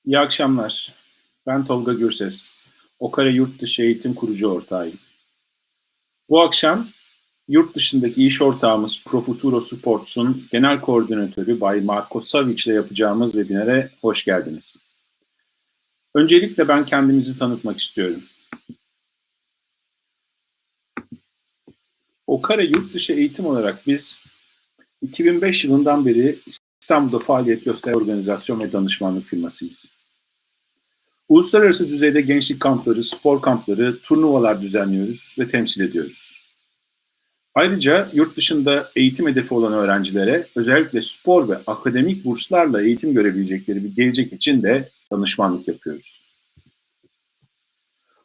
İyi akşamlar. Ben Tolga Gürses. Yurtdışı eğitim kurucu ortağıyım. Bu akşam yurt dışındaki iş ortağımız Profuturo Sports'un genel koordinatörü Bay Marko Savic ile yapacağımız webinere hoş geldiniz. Öncelikle ben kendimizi tanıtmak istiyorum. Yurtdışı eğitim olarak biz 2005 yılından beri İstanbul'da faaliyet gösteren organizasyon ve danışmanlık firmasıyız. Uluslararası düzeyde gençlik kampları, spor kampları, turnuvalar düzenliyoruz ve temsil ediyoruz. Ayrıca yurt dışında eğitim hedefi olan öğrencilere özellikle spor ve akademik burslarla eğitim görebilecekleri bir gelecek için de danışmanlık yapıyoruz.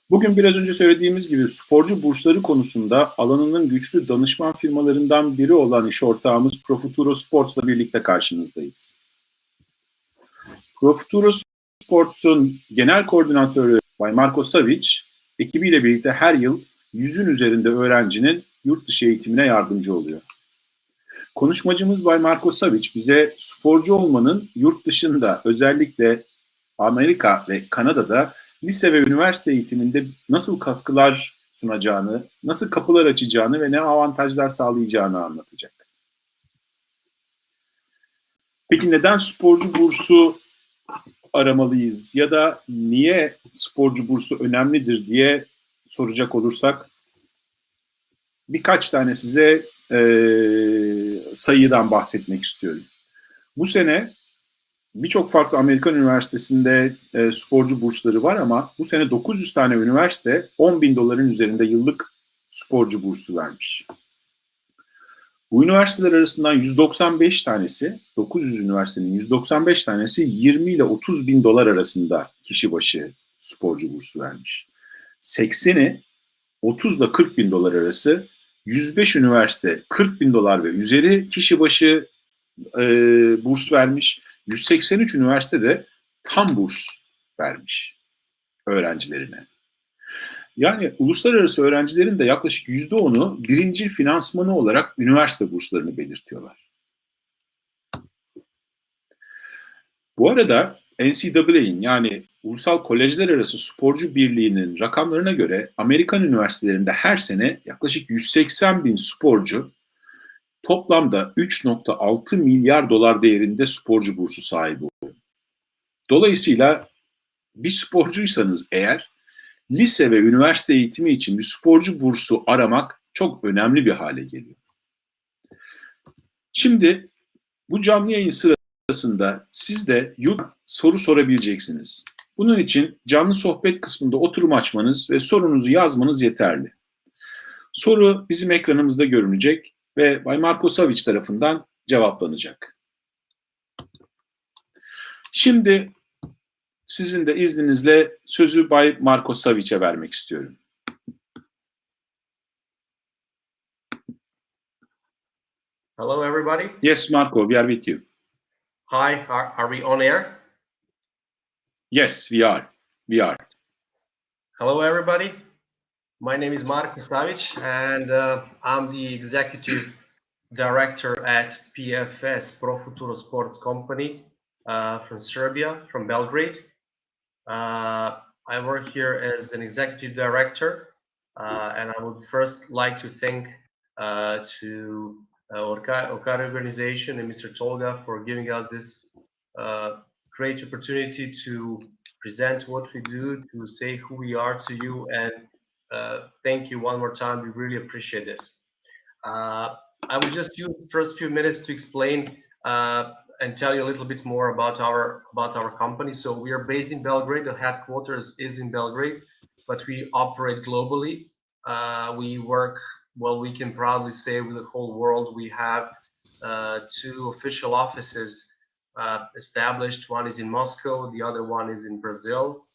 Bugün biraz önce söylediğimiz gibi sporcu bursları konusunda alanının güçlü danışman firmalarından biri olan iş ortağımız Profuturo Sports'la birlikte karşınızdayız. Profuturo Sports'un genel koordinatörü Bay Marko Savic, ekibiyle birlikte her yıl 100'ün üzerinde öğrencinin yurt dışı eğitimine yardımcı oluyor. Konuşmacımız Bay Marko Savic bize sporcu olmanın yurt dışında özellikle Amerika ve Kanada'da lise ve üniversite eğitiminde nasıl katkılar sunacağını, nasıl kapılar açacağını ve ne avantajlar sağlayacağını anlatacak. Peki neden sporcu bursu aramalıyız ya da niye sporcu bursu önemlidir diye soracak olursak birkaç tane size sayıdan bahsetmek istiyorum. Bu sene birçok farklı Amerikan üniversitesinde sporcu bursları var ama bu sene 900 tane üniversite $10.000 üzerinde yıllık sporcu bursu vermiş. Bu üniversiteler arasından 195 tanesi, 900 üniversitenin 195 tanesi 20 ile 30 bin dolar arasında kişi başı sporcu bursu vermiş. 80'i 30 ile 40 bin dolar arası, 105 üniversite 40 bin dolar ve üzeri kişi başı burs vermiş. 183 üniversite de tam burs vermiş öğrencilerine. Yani uluslararası öğrencilerin de yaklaşık %10'u birinci finansmanı olarak üniversite burslarını belirtiyorlar. Bu arada NCAA'in yani Ulusal Kolejler Arası Sporcu Birliği'nin rakamlarına göre Amerikan üniversitelerinde her sene yaklaşık 180 bin sporcu toplamda 3.6 milyar dolar değerinde sporcu bursu sahibi oluyor. Dolayısıyla bir sporcuysanız eğer lise ve üniversite eğitimi için bir sporcu bursu aramak çok önemli bir hale geliyor. Şimdi bu canlı yayın sırasında siz de soru sorabileceksiniz. Bunun için canlı sohbet kısmında oturum açmanız ve sorunuzu yazmanız yeterli. Soru bizim ekranımızda görünecek ve Bay Marko Savic tarafından cevaplanacak. Şimdi sizin de izninizle sözü Bay Marko Savic'e vermek istiyorum. Hello, everybody. Yes, Marko, we are with you. Hi, are we on air? Yes, we are. We are. Hello, everybody. My name is Marko Savic, and I'm the executive director at PFS, Profuturo Sports Company, from Serbia, from Belgrade. I work here as an executive director, and I would first like to thank to Okareistanbul organization and Mr. Tolga for giving us this great opportunity to present what we do, to say who we are to you, and thank you one more time. We really appreciate this. I will just use the first few minutes to explain and tell you a little bit more about our company. So we are based in Belgrade. The headquarters is in Belgrade, but we operate globally. We work, well, we can proudly say with the whole world. We have 2 official offices established. One is in Moscow, the other one is in Brazil.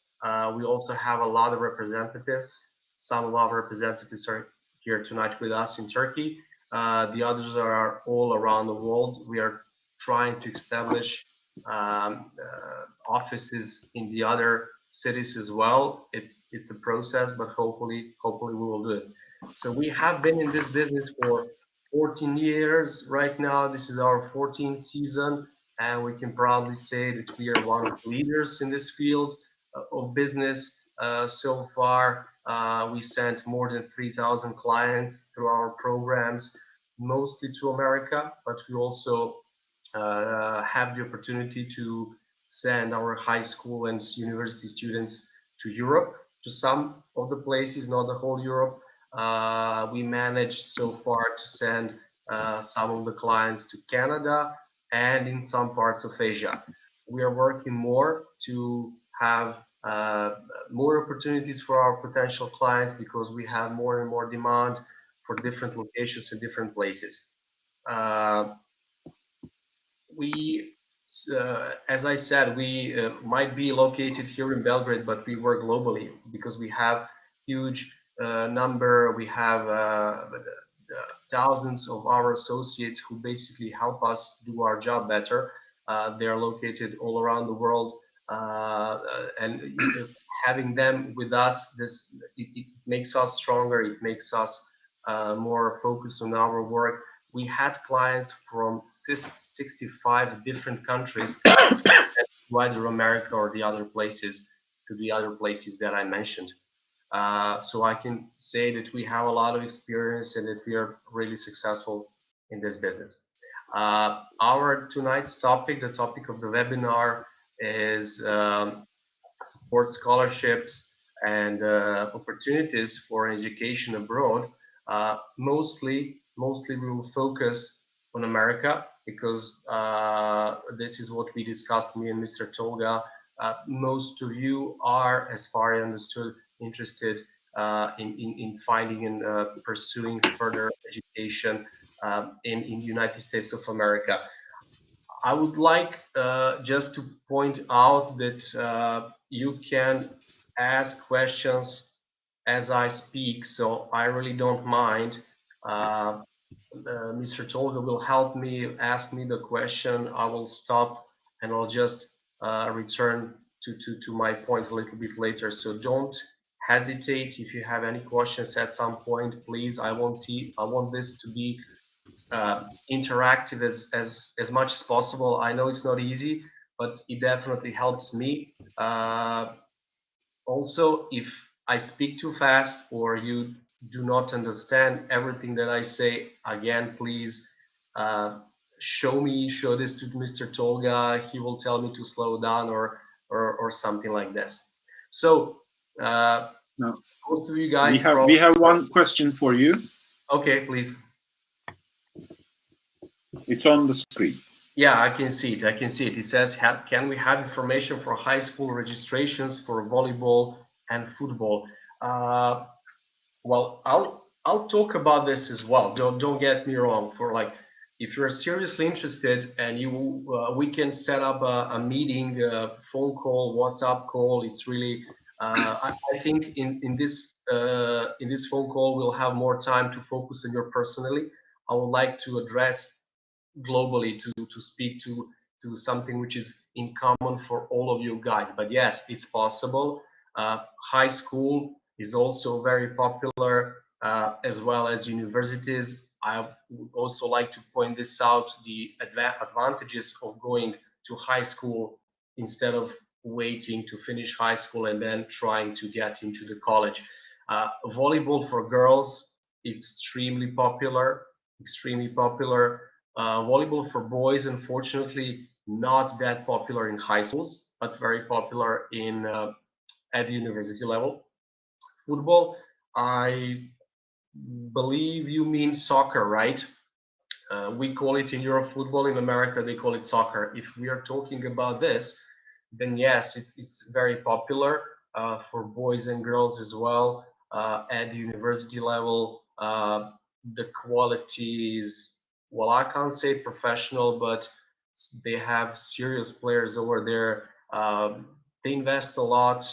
We also have a lot of representatives. Some of our representatives are here tonight with us in Turkey. The others are all around the world. We are trying to establish offices in the other cities as well. It's a process, but hopefully we will do it. So we have been in this business for 14 years right now. This is our 14th season. and we can proudly say that we are one of the leaders in this field of business. So far, we sent more than 3,000 clients through our programs, mostly to America, but we also have the opportunity to send our high school and university students to Europe, to some of the places, not the whole Europe. We managed so far to send some of the clients to Canada and in some parts of Asia. We are working more to have more opportunities for our potential clients because we have more and more demand for different locations in different places. As I said, we might be located here in Belgrade, but we work globally because we have huge number. We have thousands of our associates who basically help us do our job better. They are located all around the world, and having them with us, it makes us stronger. It makes us more focused on our work. We had clients from 65 different countries, either America or the other places, to the other places that I mentioned. So I can say that we have a lot of experience and that we are really successful in this business. Our tonight's topic, the topic of the webinar, is sports scholarships and opportunities for education abroad. Mostly we will focus on America because this is what we discussed, me and Mr. Tolga. Most of you are, as far as I understood, interested in finding and pursuing further education in the United States of America. I would like just to point out that you can ask questions as I speak, so I really don't mind. Mr. Tolga will help me, ask me the question. I will stop and I'll just return to my point a little bit later. So don't hesitate if you have any questions at some point, please. I want this to be interactive as much as possible. I know it's not easy, but it definitely helps me. Also, if I speak too fast or you do not understand everything that I say, again, please show this to Mr. Tolga. He will tell me to slow down or something like this. So no. Most of you guys we have one question for you. Okay, please. It's on the screen. Yeah, I can see it. It says, can we have information for high school registrations for volleyball and football? Well, I'll talk about this as well. Don't get me wrong. If you're seriously interested, and we can set up a meeting, phone call, WhatsApp call. It's really, I think in this phone call we'll have more time to focus on your personally. I would like to address globally to speak to something which is in common for all of you guys. But yes, it's possible. High school is also very popular, as well as universities. I would also like to point this out, the advantages of going to high school instead of waiting to finish high school and then trying to get into the college. Volleyball for girls, extremely popular. Volleyball for boys, unfortunately, not that popular in high schools, but very popular at the university level. Football, I believe you mean soccer, right? We call it in Europe football. In America, they call it soccer. If we are talking about this, then yes, it's very popular for boys and girls as well. At the university level, the quality is, well, I can't say professional, but they have serious players over there. They invest a lot.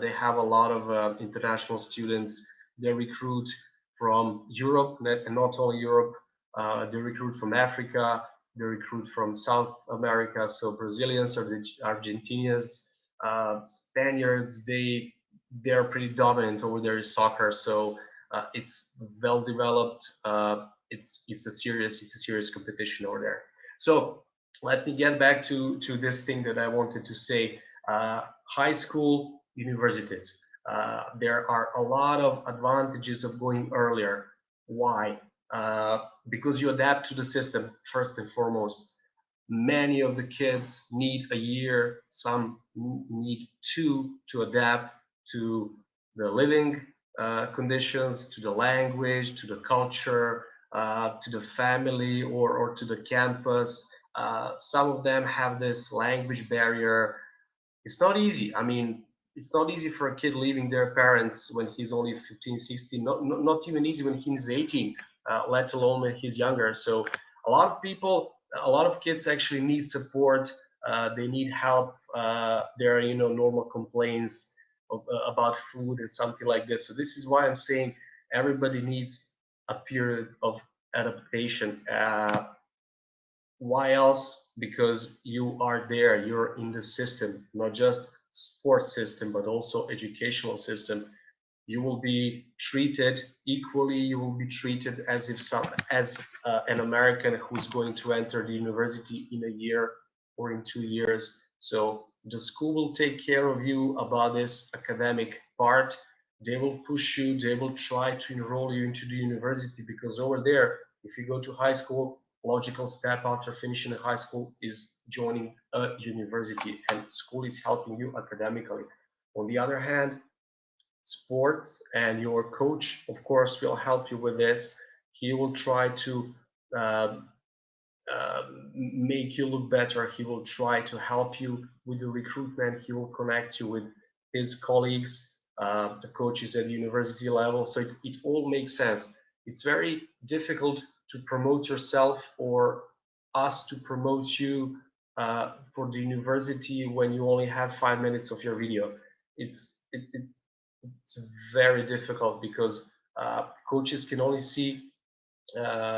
They have a lot of international students. They recruit from Europe, and not only Europe. They recruit from Africa. They recruit from South America. So Brazilians or the Argentinians, Spaniards, they're pretty dominant over there in soccer. So it's well developed. It's a serious competition over there. So let me get back to this thing that I wanted to say. High school, universities. There are a lot of advantages of going earlier. Why? Because you adapt to the system first and foremost. Many of the kids need a year, some need two to adapt to the living conditions, to the language, to the culture, to the family, or to the campus. Some of them have this language barrier. It's not easy. I mean, it's not easy for a kid leaving their parents when he's only 15, 16, not even easy when he's 18, let alone when he's younger. So a lot of people, a lot of kids actually need support. They need help. There are, normal complaints about food and something like this. So this is why I'm saying everybody needs a period of adaptation. Why else? Because you are there, you're in the system, not just sports system, but also educational system. You will be treated equally. You will be treated as if an American who's going to enter the university in a year or in 2 years. So the school will take care of you about this academic part. They will push you. They will try to enroll you into the university, because over there, if you go to high school, logical step after finishing high school is joining a university, and school is helping you academically. On the other hand, sports and your coach, of course, will help you with this. He will try to make you look better. He will try to help you with the recruitment. He will connect you with his colleagues, the coaches at the university level. So it all makes sense. It's very difficult to promote yourself, or us to promote you for the university when you only have 5 minutes of your video. It's very difficult, because coaches can only see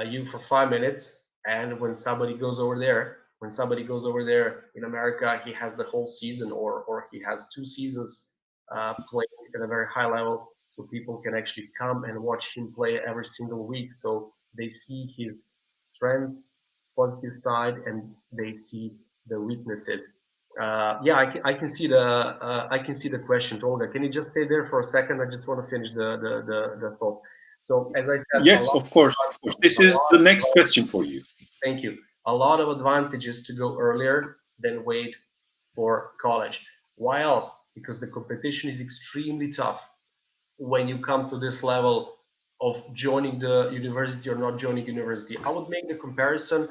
you for 5 minutes, and when somebody goes over there in America, he has the whole season, or he has 2 seasons playing at a very high level, so people can actually come and watch him play every single week. So they see his strengths, positive side, and they see the weaknesses. Yeah, I can see the question, Olga. Can you just stay there for a second? I just want to finish the thought. So as I said, yes, of course. This is the next question for you. Thank you. A lot of advantages to go earlier than wait for college. Why else? Because the competition is extremely tough when you come to this level of joining the university or not joining university. I would make the comparison.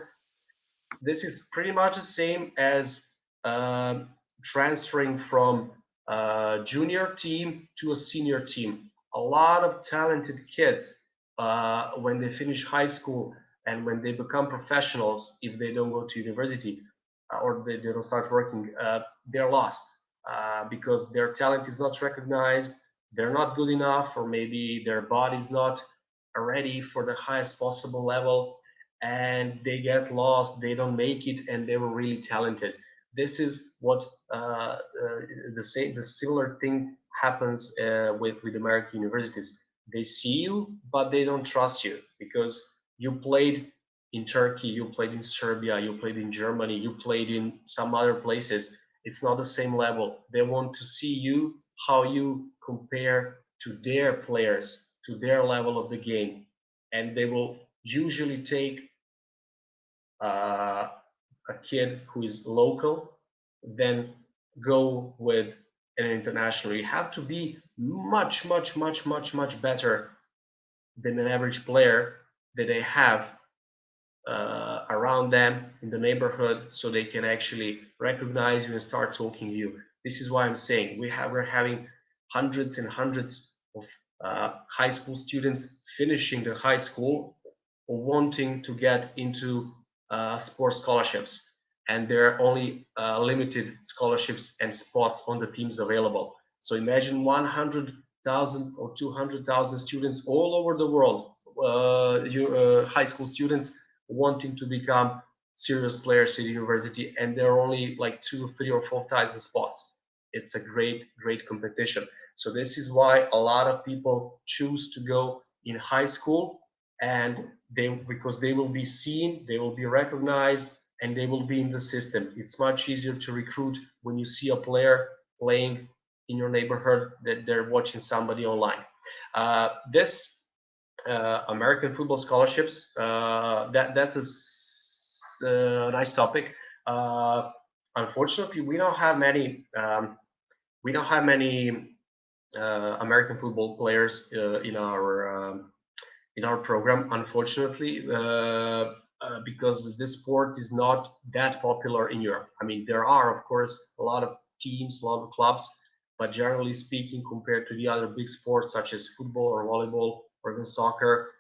This is pretty much the same as transferring from a junior team to a senior team. A lot of talented kids, when they finish high school and when they become professionals, if they don't go to university or they don't start working, they're lost because their talent is not recognized. They're not good enough, or maybe their body's not ready for the highest possible level, and they get lost, they don't make it, and they were really talented. This is what the similar thing happens with American universities. They see you, but they don't trust you, because you played in Turkey, you played in Serbia, you played in Germany, you played in some other places. It's not the same level. They want to see you, how you compare to their players, to their level of the game, and they will usually take a kid who is local, then go with an international. You have to be much better than an average player that they have around them in the neighborhood, so they can actually recognize you and start talking to you. This is why I'm saying we're having hundreds and hundreds of high school students finishing the high school or wanting to get into sports scholarships, and there are only limited scholarships and spots on the teams available. So imagine 100,000 or 200,000 students all over the world, high school students wanting to become serious players at university, and there are only like 2, 3, or 4,000 spots. It's a great competition. So this is why a lot of people choose to go in high school, and because they will be seen, they will be recognized, and they will be in the system. It's much easier to recruit when you see a player playing in your neighborhood that they're watching somebody online. This American football scholarships, that's a nice topic. Unfortunately, we don't have many American football players in our program, unfortunately, because this sport is not that popular in Europe. I mean, there are, of course, a lot of teams, a lot of clubs, but generally speaking, compared to the other big sports such as football or volleyball or even soccer,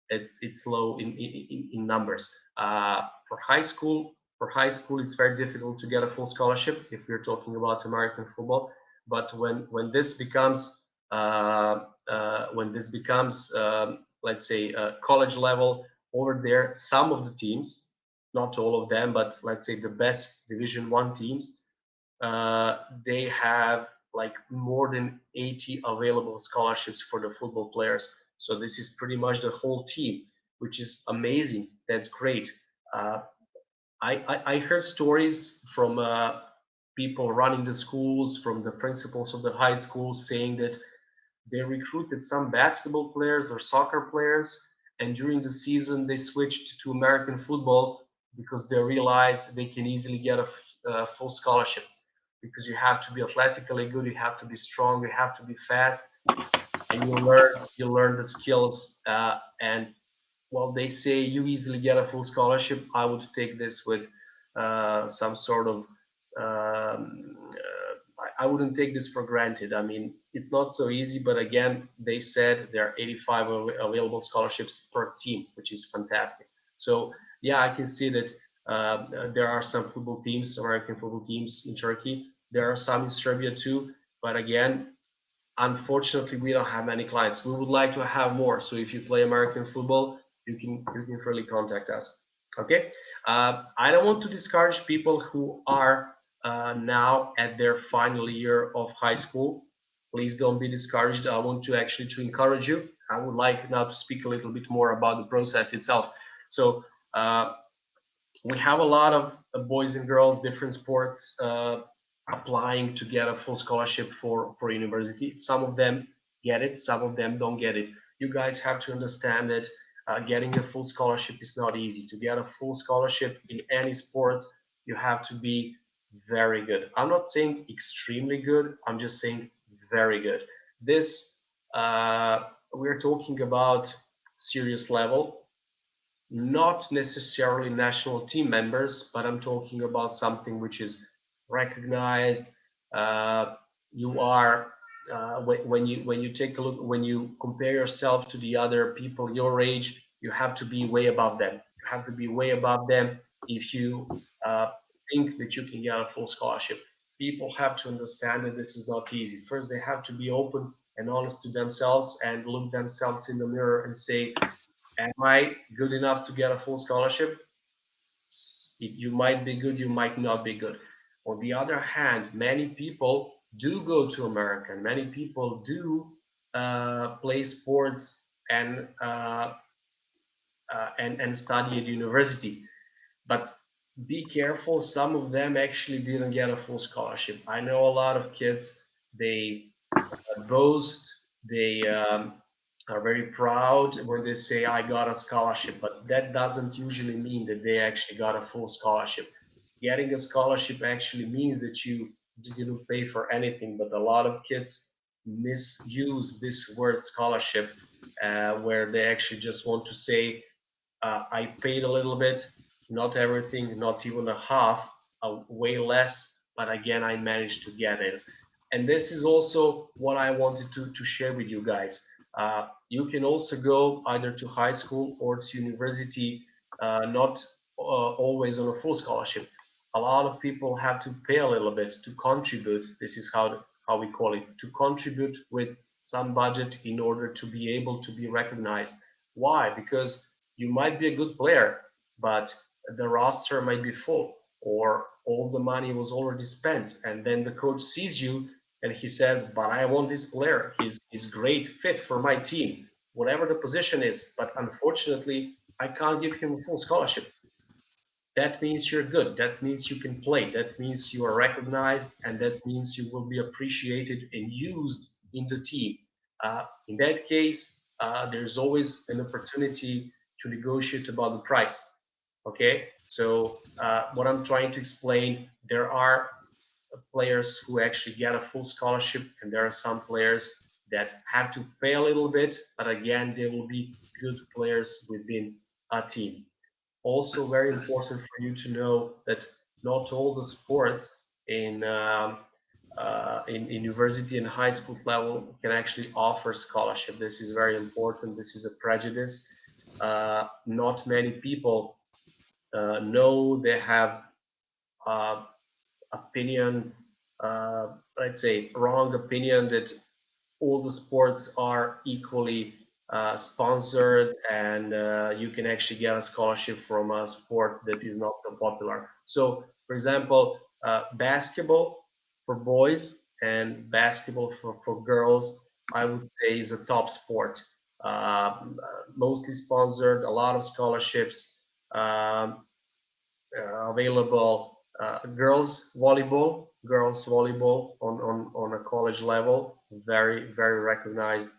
it's low in numbers. For high school, it's very difficult to get a full scholarship if we're talking about American football. But when this becomes let's say college level, over there, some of the teams, not all of them, but let's say the best Division 1 teams, they have like more than 80 available scholarships for the football players. So this is pretty much the whole team, which is amazing. That's great. I heard stories from people running the schools, from the principals of the high schools, saying that they recruited some basketball players or soccer players, and during the season they switched to American football because they realized they can easily get a full scholarship, because you have to be athletically good, you have to be strong, you have to be fast, and you learn the skills. And well, they say you easily get a full scholarship. I would take this with some sort of I wouldn't take this for granted. I mean, it's not so easy, but again, they said there are 85 available scholarships per team, which is fantastic. So yeah, I can see that there are some football teams, American football teams in Turkey. There are some in Serbia too, but again, unfortunately, we don't have many clients. We would like to have more. So if you play American football, you can really contact us. Okay. I don't want to discourage people who are now at their final year of high school. Please don't be discouraged. I want to actually to encourage you. I would like now to speak a little bit more about the process itself. So we have a lot of boys and girls, different sports, applying to get a full scholarship for university. Some of them get it, some of them don't get it. You guys have to understand that getting a full scholarship is not easy. To get a full scholarship in any sports, you have to be very good. I'm not saying extremely good, I'm just saying very good. This, we're talking about serious level, not necessarily national team members, but I'm talking about something which is recognized. You are when you take a look, when you compare yourself to the other people your age, you have to be way above them. You have to be way above them if you think that you can get a full scholarship. People have to understand that this is not easy. First, they have to be open and honest to themselves and look themselves in the mirror and say, am I good enough to get a full scholarship? You might be good, you might not be good. On the other hand, many people do go to America. Many people do play sports and study at university. But be careful, some of them actually didn't get a full scholarship. I know a lot of kids, they boast, they are very proud when they say, I got a scholarship, but that doesn't usually mean that they actually got a full scholarship. Getting a scholarship actually means that you didn't pay for anything, but a lot of kids misuse this word scholarship, where they actually just want to say, I paid a little bit, not everything, not even a half, way less, but again, I managed to get it. And this is also what I wanted to share with you guys. You can also go either to high school or to university, not always on a full scholarship. A lot of people have to pay a little bit to contribute. This is how we call it, to contribute with some budget in order to be able to be recognized. Why? Because you might be a good player, but the roster might be full, or all the money was already spent, and then the coach sees you and he says, but I want this player, he's great fit for my team, whatever the position is, but unfortunately I can't give him a full scholarship. that means you're good. That means you can play. That means you are recognized, and that means you will be appreciated and used in the team. In that case, there's always an opportunity to negotiate about the price. Okay, so what I'm trying to explain, there are players who actually get a full scholarship, and there are some players that have to pay a little bit, but again, they will be good players within a team. Also very important for you to know that not all the sports in university and high school level can actually offer scholarship. This is very important. This is a prejudice. Not many people know they have opinion, let's say wrong opinion, that all the sports are equally sponsored, and you can actually get a scholarship from a sport that is not so popular. So, for example, basketball for boys and basketball for girls, I would say, is a top sport. Mostly sponsored, a lot of scholarships available. Girls volleyball on a college level, very recognized.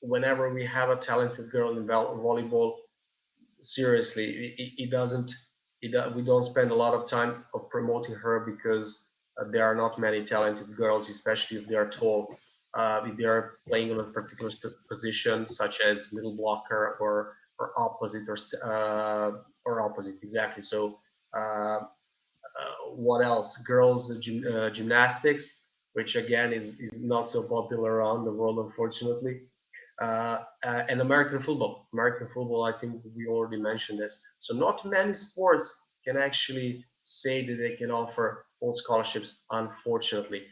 Whenever we have a talented girl in volleyball, seriously, we don't spend a lot of time of promoting her, because there are not many talented girls, especially if they are tall. If they are playing on a particular position, such as middle blocker or opposite, or opposite, exactly. So what else? Girls gymnastics, which again is not so popular around the world, unfortunately. And American football. I think we already mentioned this. So not many sports can actually say that they can offer full scholarships, unfortunately.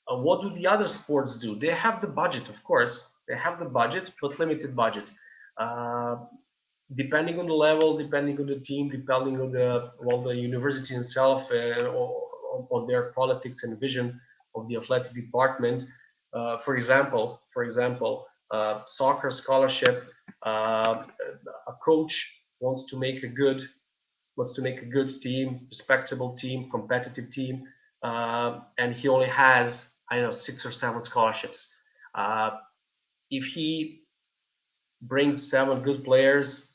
What do the other sports do? They have the budget, of course. They have the budget, but limited budget. Depending on the level, depending on the team, depending on the university itself, on their politics and vision of the athletic department. For example, soccer scholarship. A coach wants to make a good team, respectable team, competitive team, and he only has, 6 or 7 scholarships. If he brings 7 good players,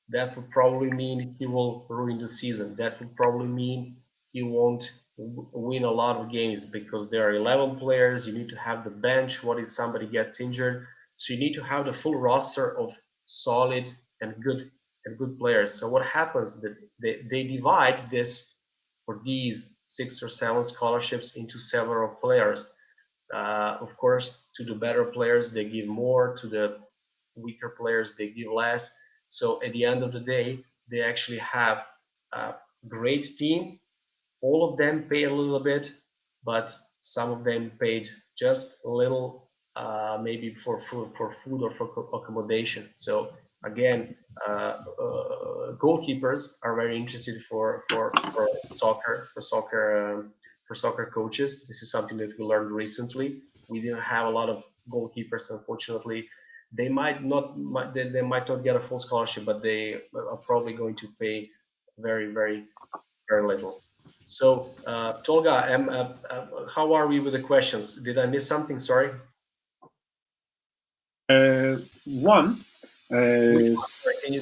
that would probably mean he will ruin the season. That would probably mean he won't win a lot of games, because there are 11 players. You need to have the bench. What if somebody gets injured? So you need to have the full roster of solid and good players. So what happens that they divide this, or these 6 or 7 scholarships, into several players. Of course, to the better players they give more, to the weaker players they give less. So at the end of the day, they actually have a great team. All of them pay a little bit, but some of them paid just a little, maybe for food or for accommodation. So again, goalkeepers are very interested for soccer coaches. This is something that we learned recently. We didn't have a lot of goalkeepers, unfortunately. They might not get a full scholarship, but they are probably going to pay very little. So, Tolga, how are we with the questions? Did I miss something? Sorry.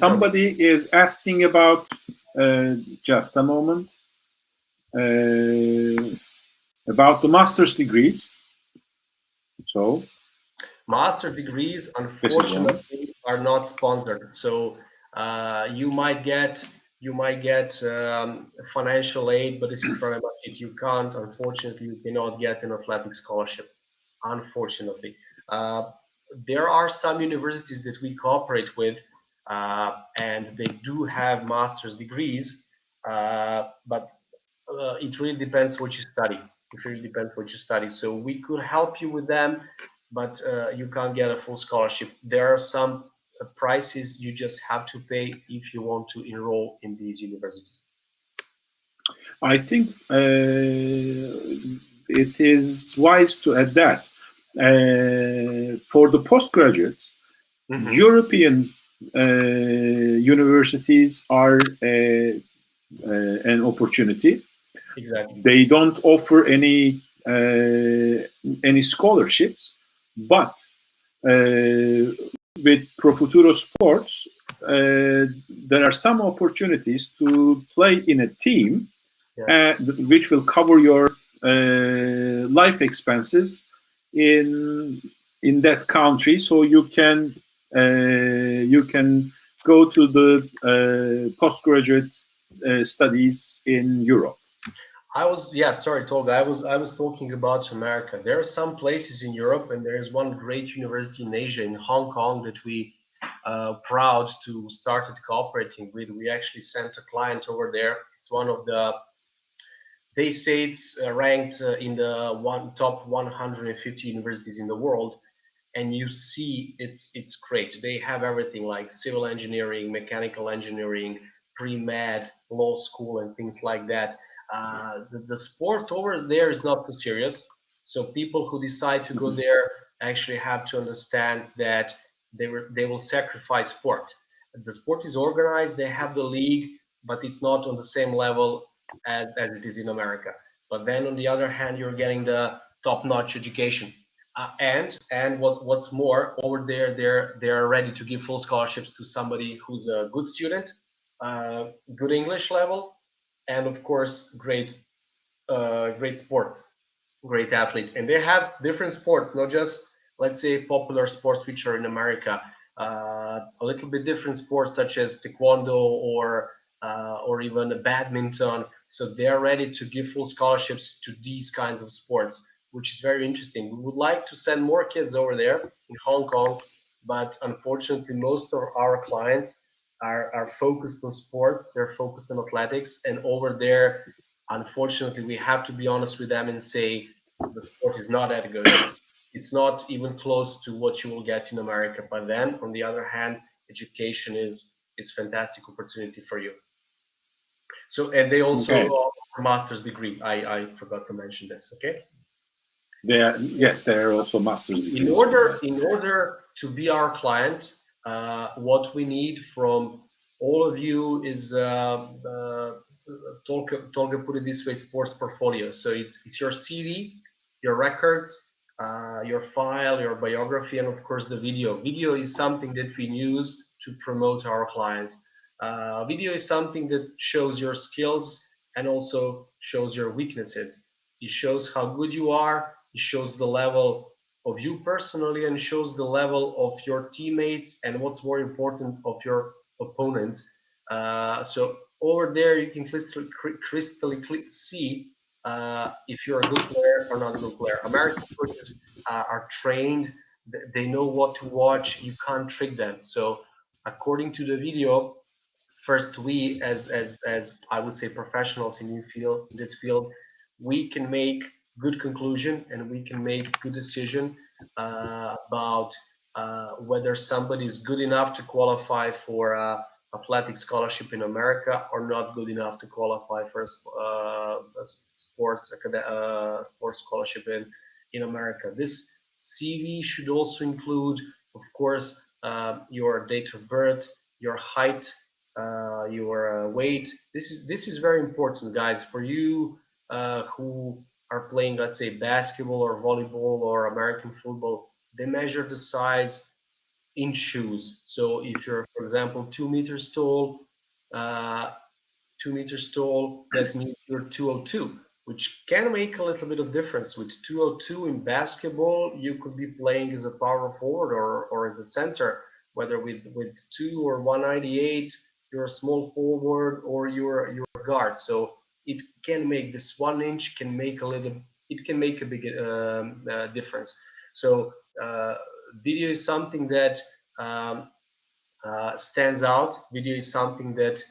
Somebody is asking about, just a moment, about the master's degrees. So, master degrees, unfortunately, are not sponsored. So you might get financial aid, but this is very much it. You can't, unfortunately, you cannot get an athletic scholarship. Unfortunately, there are some universities that we cooperate with, and they do have master's degrees, but it really depends what you study. So we could help you with them, but you can't get a full scholarship. There are some prices you just have to pay if you want to enroll in these universities. I think it is wise to add that for the postgraduates, European universities are an opportunity. Exactly. They don't offer any scholarships, but with Pro Futuro Sports, there are some opportunities to play in a team, which will cover your life expenses in that country, so you can go to the postgraduate studies in Europe. Sorry, Tolga. I was talking about America. There are some places in Europe, and there is one great university in Asia, in Hong Kong, that we proud to started cooperating with. We actually sent a client over there. It's one of the, they say it's ranked in the top 150 universities in the world, and you see it's great. They have everything like civil engineering, mechanical engineering, pre-med, law school, and things like that. The sport over there is not too serious, so people who decide to go there actually have to understand that they will sacrifice sport. The sport is organized, they have the league, but it's not on the same level as it is in America. But then on the other hand, you're getting the top-notch education. And what's more, over there they're ready to give full scholarships to somebody who's a good student, good English level, and of course great sports, great athlete. And they have different sports, not just, let's say, popular sports which are in America, a little bit different sports such as taekwondo or even badminton. So they're ready to give full scholarships to these kinds of sports, which is very interesting. We would like to send more kids over there in Hong Kong, but unfortunately most of our clients are focused on sports, they're focused on athletics, and over there, unfortunately, we have to be honest with them and say the sport is not that good. It's not even close to what you will get in America. But then, on the other hand, education is fantastic opportunity for you. So, and they also offer master's degree. I forgot to mention this. Okay. They are also master's degrees. In order to be our client, what we need from all of you is Tolga put it this way, sports portfolio. So it's your CV, your records, your file, your biography, and of course the video. Video is something that we use to promote our clients. Video is something that shows your skills and also shows your weaknesses. It shows how good you are. It shows the level of you personally, and shows the level of your teammates, and what's more important, of your opponents. So over there you can crystal see if you're a good player or not a good player. American coaches are trained, they know what to watch, you can't trick them. So according to the video, first we as I would say professionals in this field, we can make good conclusion and we can make good decision about whether somebody is good enough to qualify for athletic scholarship in America or not good enough to qualify for a sports scholarship in America. This CV should also include, of course, your date of birth, your height, your weight. This is very important, guys, for you who are playing, let's say, basketball or volleyball or American football. They measure the size in shoes. So if you're, for example, 2 meters tall, that means you're 202, which can make a little bit of difference. With 202 in basketball, you could be playing as a power forward or as a center. Whether with 2 or 198, you're a small forward or you're a guard. So it can make this 1 inch can make a big difference. So video is something that stands out. Video is something that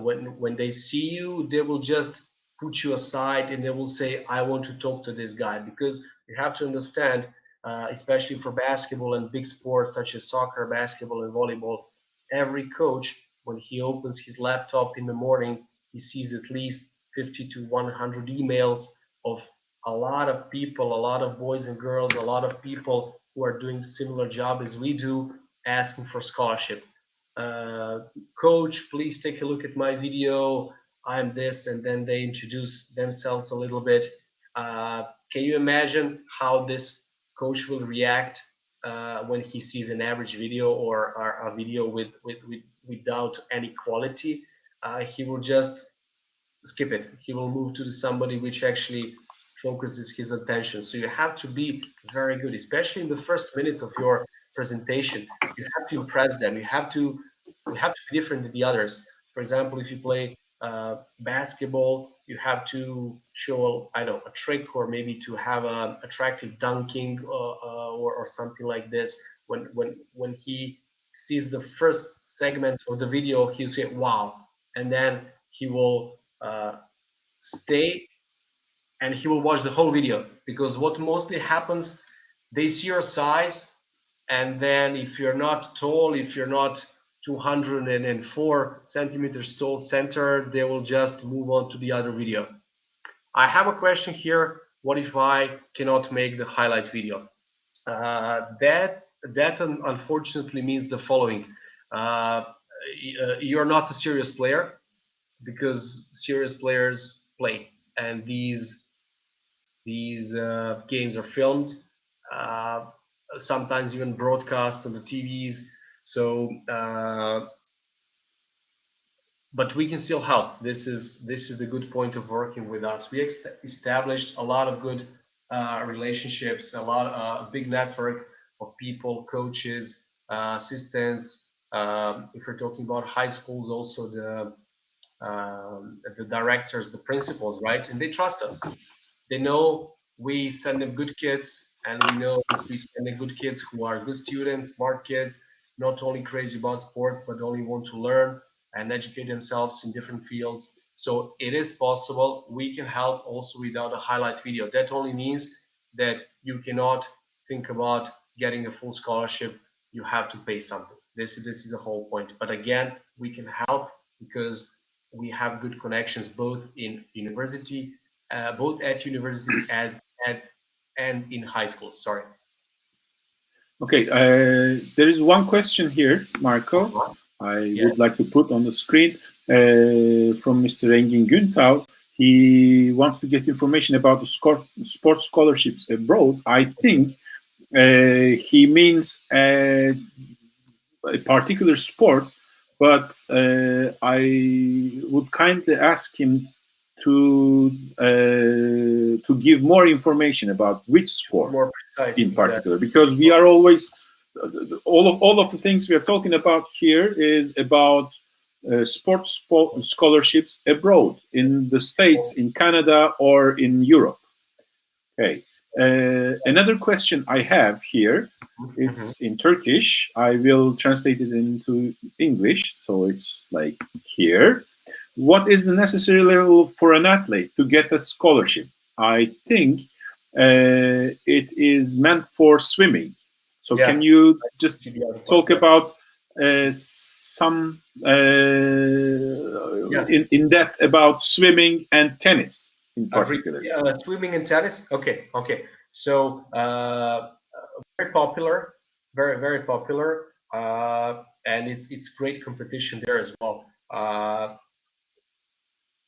when they see you, they will just put you aside and they will say, I want to talk to this guy. Because you have to understand, especially for basketball and big sports such as soccer, basketball, and volleyball, every coach, when he opens his laptop in the morning, he sees at least 50 to 100 emails of a lot of people, a lot of boys and girls, a lot of people who are doing similar job as we do, asking for scholarship. Coach, please take a look at my video. I'm this, and then they introduce themselves a little bit. Can you imagine how this coach will react when he sees an average video or a video without any quality? He will just skip it. He will move to somebody which actually focuses his attention. So you have to be very good, especially in the first minute of your presentation. You have to impress them. You have to be different than the others. For example, if you play basketball, you have to show, I don't know, a trick, or maybe to have an attractive dunking or something like this. When he sees the first segment of the video, he'll say, wow, and then he will stay and he will watch the whole video, because what mostly happens, they see your size, and then if you're not tall, if you're not 204 centimeters tall center, they will just move on to the other video. I have a question here. What if I cannot make the highlight video? That unfortunately means the following. You're not a serious player, because serious players play, and these games are filmed, sometimes even broadcast on the TVs. So, but we can still help. This is the good point of working with us. We established a lot of good relationships, a big network of people, coaches, assistants. If we're talking about high schools, also the directors, the principals, right? And they trust us. They know we send them good kids, and we know we send them good kids who are good students, smart kids, not only crazy about sports, but only want to learn and educate themselves in different fields. So it is possible. We can help also without a highlight video. That only means that you cannot think about getting a full scholarship. You have to pay something. This is the whole point. But again, we can help because we have good connections both in university, both at universities and in high schools. Sorry. Okay, there is one question here, Marko. I would like to put on the screen from Mr. Engin Güntau. He wants to get information about the sports scholarships abroad. I think he means a particular sport, but I would kindly ask him to give more information about which sport more precise, in particular, because we are always all of the things we are talking about here is about sports scholarships abroad in the States, in Canada, or in Europe. Okay. Another question I have here, it's in Turkish. I will translate it into English, so it's like here. What is the necessary level for an athlete to get a scholarship? I think it is meant for swimming. So can you just talk about some in depth about swimming and tennis in particular? Swimming and tennis. Okay. So very popular, very popular, and it's great competition there as well.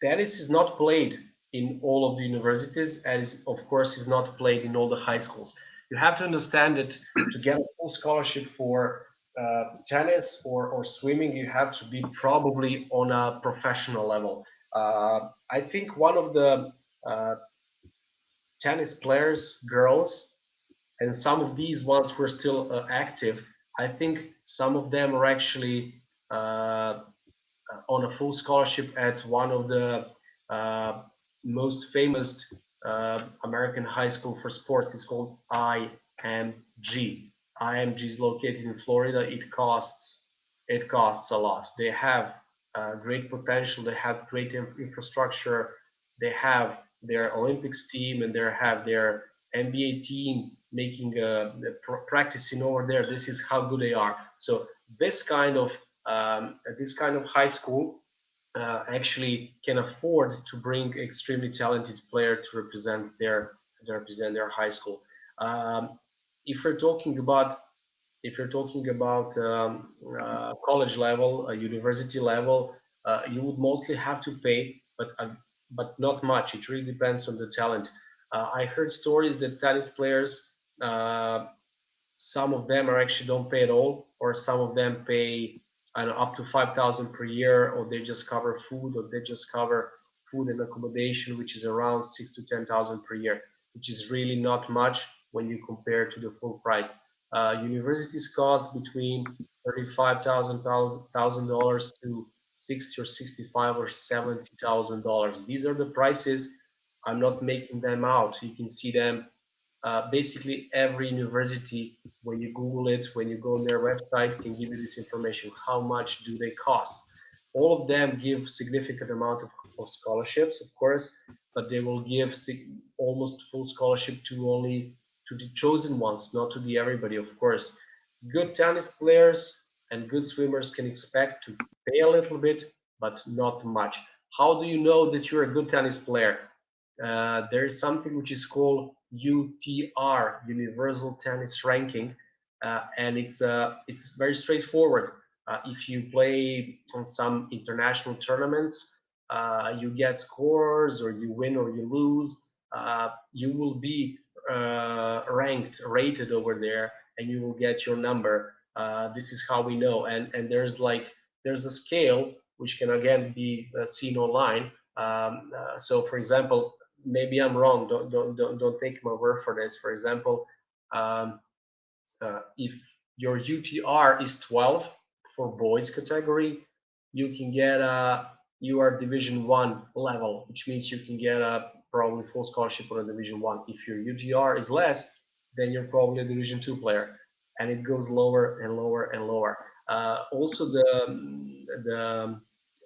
Tennis is not played in all of the universities, and of course is not played in all the high schools. You have to understand that to get a full scholarship for tennis or swimming, you have to be probably on a professional level. I think one of the tennis players, girls, and some of these ones were still active. I think some of them are actually on a full scholarship at one of the most famous American high school for sports. It's called IMG. IMG is located in Florida. It costs a lot. They have great potential. They have great infrastructure. They have their Olympics team, and they have their NBA team making practicing over there. This is how good they are. So this kind of high school actually can afford to bring extremely talented player to represent their high school. If you're talking about college level, university level, you would mostly have to pay, but not much. It really depends on the talent. I heard stories that tennis players, some of them are actually don't pay at all, or some of them pay, I don't know, up to 5,000 per year, or they just cover food, or they just cover food and accommodation, which is around 6,000 to 10,000 per year, which is really not much when you compare to the full price. Universities cost between $35,000 to 60 or 65 or $70,000. These are the prices. I'm not making them out. You can see them. Basically, every university, when you Google it, when you go on their website, can give you this information. How much do they cost? All of them give significant amount of scholarships, of course, but they will give almost full scholarship to the chosen ones, not to the everybody, of course. Good tennis players and good swimmers can expect to pay a little bit, but not much. How do you know that you're a good tennis player? There is something which is called UTR, Universal Tennis Ranking, and it's very straightforward. If you play on some international tournaments, you get scores, or you win or you lose, you will be rated over there, and you will get your number. This is how we know, and there's a scale which can again be seen online. So, for example, maybe I'm wrong. Don't take my word for this. For example, if your UTR is 12 for boys category, you can get you are Division 1 level, which means you can get probably full scholarship on a Division 1. If your UTR is less, then you're probably a Division 2 player, and it goes lower and lower and lower. Also,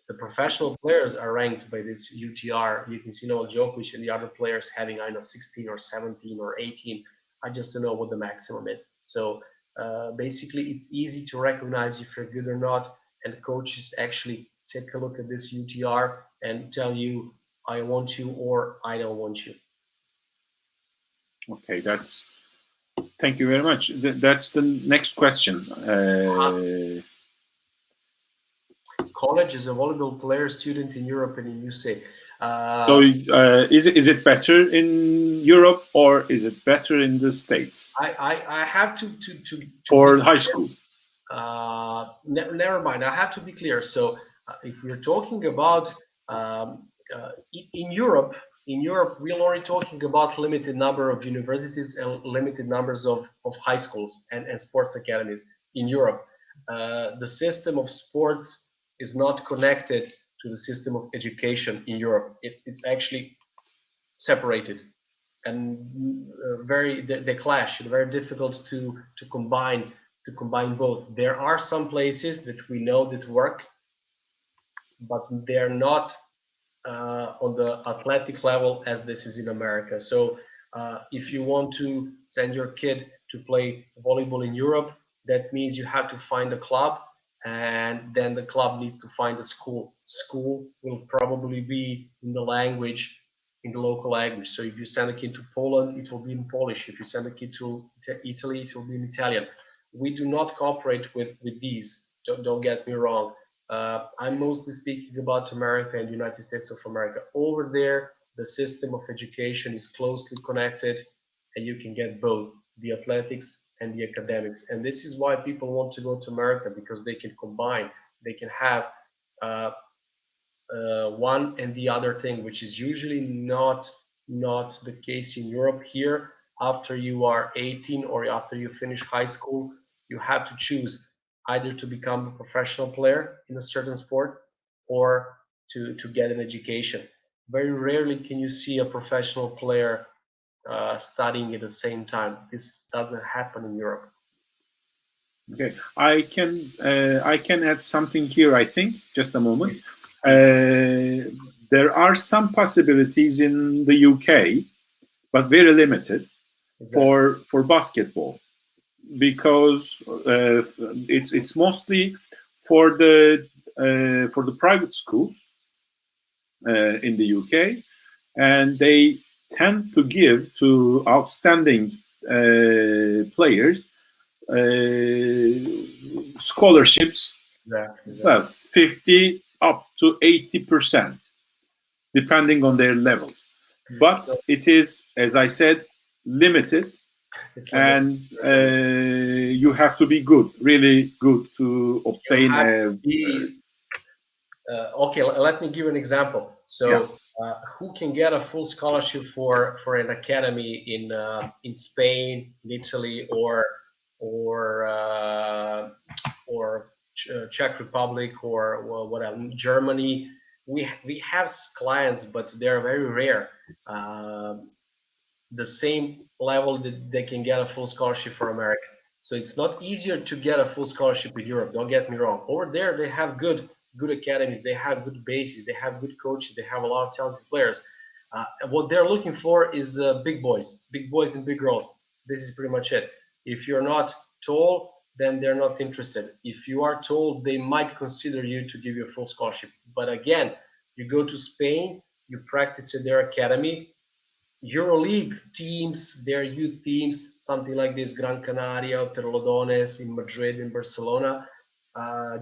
the professional players are ranked by this UTR. You can see Novak Djokovic and the other players having, I know, 16 or 17 or 18. I just don't know what the maximum is. So basically, it's easy to recognize if you're good or not, and coaches actually take a look at this UTR and tell you, I want you or I don't want you. Okay, thank you very much. That's the next question. College is a volleyball player, student in Europe and in USA. So is it better in Europe, or is it better in the States? I have to for high school. Never mind. I have to be clear. So if we're talking about in Europe, we're already talking about limited number of universities and limited numbers of high schools and sports academies in Europe. The system of sports is not connected to the system of education in Europe. It's actually separated, and they clash. It's very difficult to combine both. There are some places that we know that work, but they're not on the athletic level as this is in America. So if you want to send your kid to play volleyball in Europe, that means you have to find a club, and then the club needs to find a school. School will probably be in the language, in the local language. So if you send a kid to Poland, it will be in Polish. If you send a kid to Italy, it will be in Italian. We do not cooperate with these. Don't get me wrong. I'm mostly speaking about America and the United States of America. Over there, the system of education is closely connected, and you can get both the athletics and the academics. And this is why people want to go to America, because they can combine, they can have one and the other thing, which is usually not the case in Europe. Here, after you are 18 or after you finish high school, you have to choose either to become a professional player in a certain sport or to get an education. Very rarely can you see a professional player studying at the same time. This doesn't happen in Europe. Okay, I can add something here. I think just a moment. There are some possibilities in the UK, but very limited. Exactly. for basketball, because it's mostly for the private schools in the UK, and they tend to give to outstanding players scholarships. Exactly. Well, 50 up to 80%. depending on their level. But it is, as I said, limited, and you have to be good, really good, to obtain okay, let me give an example. So who can get a full scholarship for an academy in Spain, in Italy, or Czech Republic, or whatever, Germany? We have clients, but they're very rare. The same level that they can get a full scholarship for America. So it's not easier to get a full scholarship in Europe. Don't get me wrong. Over there, they have good academies. They have good bases. They have good coaches. They have a lot of talented players. What they're looking for is big boys and big girls. This is pretty much it. If you're not tall, then they're not interested. If you are tall, they might consider you to give you a full scholarship. But again, you go to Spain, you practice at their academy. EuroLeague teams, their youth teams, something like this, Gran Canaria, Torrelodones, in Madrid, in Barcelona,